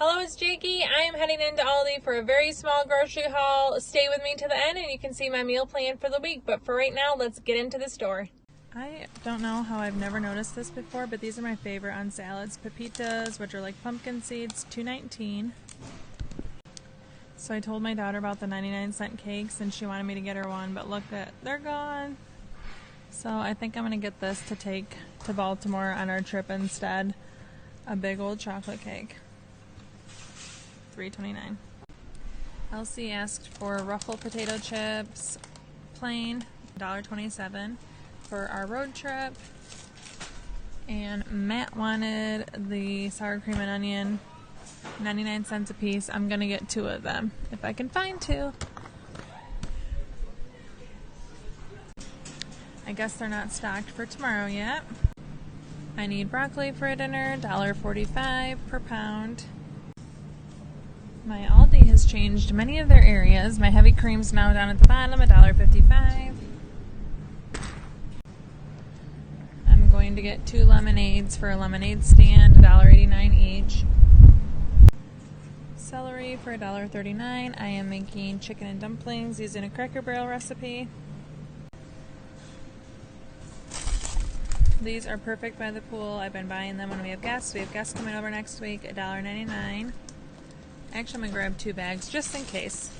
Hello, it's Jakey. I am heading into Aldi for a very small grocery haul. Stay with me to the end and you can see my meal plan for the week. But for right now, let's get into the store. I don't know how I've never noticed this before, but these are my favorite on salads. Pepitas, which are like pumpkin seeds, $2.19. So I told my daughter about the 99-cent cakes and she wanted me to get her one, but look, they're gone. So I think I'm going to get this to take to Baltimore on our trip instead. A big old chocolate cake. $3.29. Elsie asked for ruffled potato chips, plain, $1.27 for our road trip. And Matt wanted the sour cream and onion, 99 cents a piece. I'm gonna get 2 of them, if I can find 2. I guess they're not stocked for tomorrow yet. I need broccoli for dinner, $1.45 per pound. My Aldi has changed many of their areas. My heavy cream's now down at the bottom, $1.55. I'm going to get 2 lemonades for a lemonade stand, $1.89 each. Celery for $1.39. I am making chicken and dumplings using a Cracker Barrel recipe. These are perfect by the pool. I've been buying them when we have guests. We have guests coming over next week, $1.99. Actually, I'm going to grab 2 bags just in case.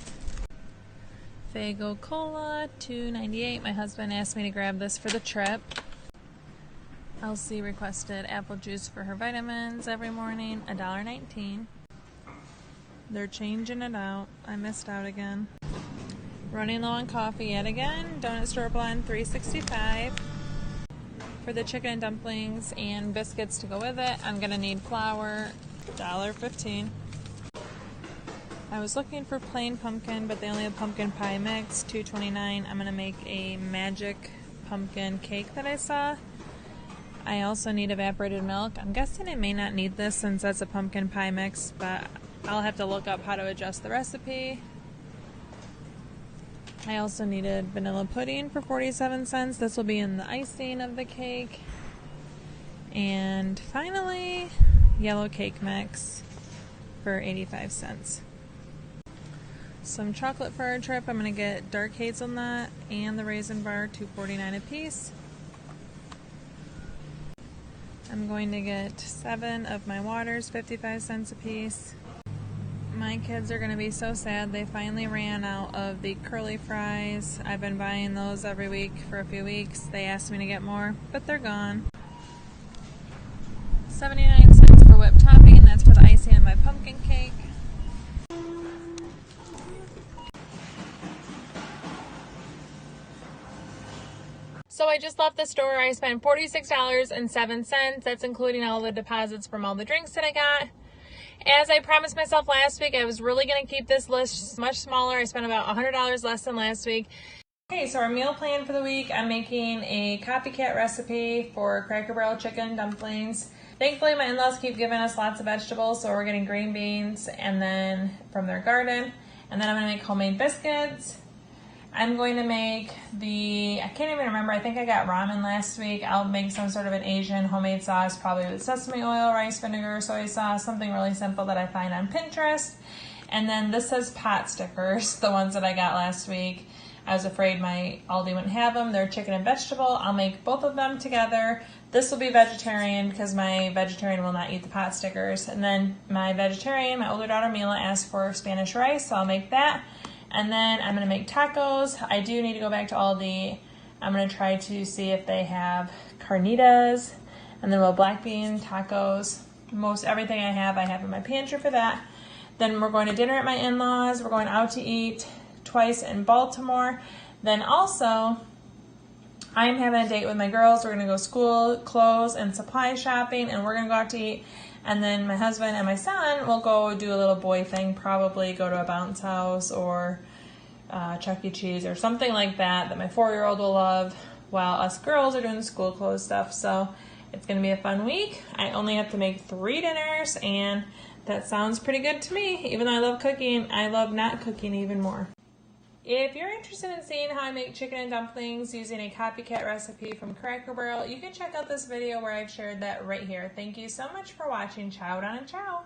Fago Cola, $2.98. My husband asked me to grab this for the trip. Elsie requested apple juice for her vitamins every morning, $1.19. They're changing it out. I missed out again. Running low on coffee yet again. Donut store blend, $3.65. For the chicken and dumplings and biscuits to go with it, I'm going to need flour, $1.15. I was looking for plain pumpkin, but they only have pumpkin pie mix, $2.29. I'm going to make a magic pumpkin cake that I saw. I also need evaporated milk. I'm guessing I may not need this since that's a pumpkin pie mix, but I'll have to look up how to adjust the recipe. I also needed vanilla pudding for 47 cents. This will be in the icing of the cake. And finally, yellow cake mix for 85 cents. Some chocolate for our trip. I'm going to get dark hazelnut and the raisin bar, $2.49 a piece. I'm going to get 7 of my waters, 55 cents a piece. My kids are going to be so sad. They finally ran out of the curly fries. I've been buying those every week for a few weeks. They asked me to get more, but they're gone. 79 cents for whipped topping. That's for the icing of my pumpkin cake. So I just left the store. I spent $46.07. That's including all the deposits from all the drinks that I got. As I promised myself last week, I was really going to keep this list much smaller. I spent about $100 less than last week. Okay, so our meal plan for the week, I'm making a copycat recipe for Cracker Barrel chicken dumplings. Thankfully, my in-laws keep giving us lots of vegetables, so we're getting green beans and then from their garden. And then I'm going to make homemade biscuits. I'm going to make I can't even remember, I think I got ramen last week. I'll make some sort of an Asian homemade sauce, probably with sesame oil, rice vinegar, soy sauce, something really simple that I find on Pinterest. And then this says pot stickers, the ones that I got last week. I was afraid my Aldi wouldn't have them. They're chicken and vegetable. I'll make both of them together. This will be vegetarian because my vegetarian will not eat the pot stickers. And then my older daughter Mila, asked for Spanish rice, so I'll make that. And then I'm going to make tacos. I do need to go back to Aldi. I'm going to try to see if they have carnitas and then black bean tacos. Most everything I have in my pantry for that. Then we're going to dinner at my in-laws. We're going out to eat twice in Baltimore. Then also, I'm having a date with my girls. We're going to go school clothes and supply shopping, and we're going to go out to eat. And then my husband and my son will go do a little boy thing, probably go to a bounce house or Chuck E. Cheese or something like that my 4-year-old will love, while us girls are doing the school clothes stuff. So it's going to be a fun week. I only have to make 3 dinners, and that sounds pretty good to me. Even though I love cooking, I love not cooking even more. If you're interested in seeing how I make chicken and dumplings using a copycat recipe from Cracker Barrel, you can check out this video where I've shared that right here. Thank you so much for watching. Ciao down and ciao.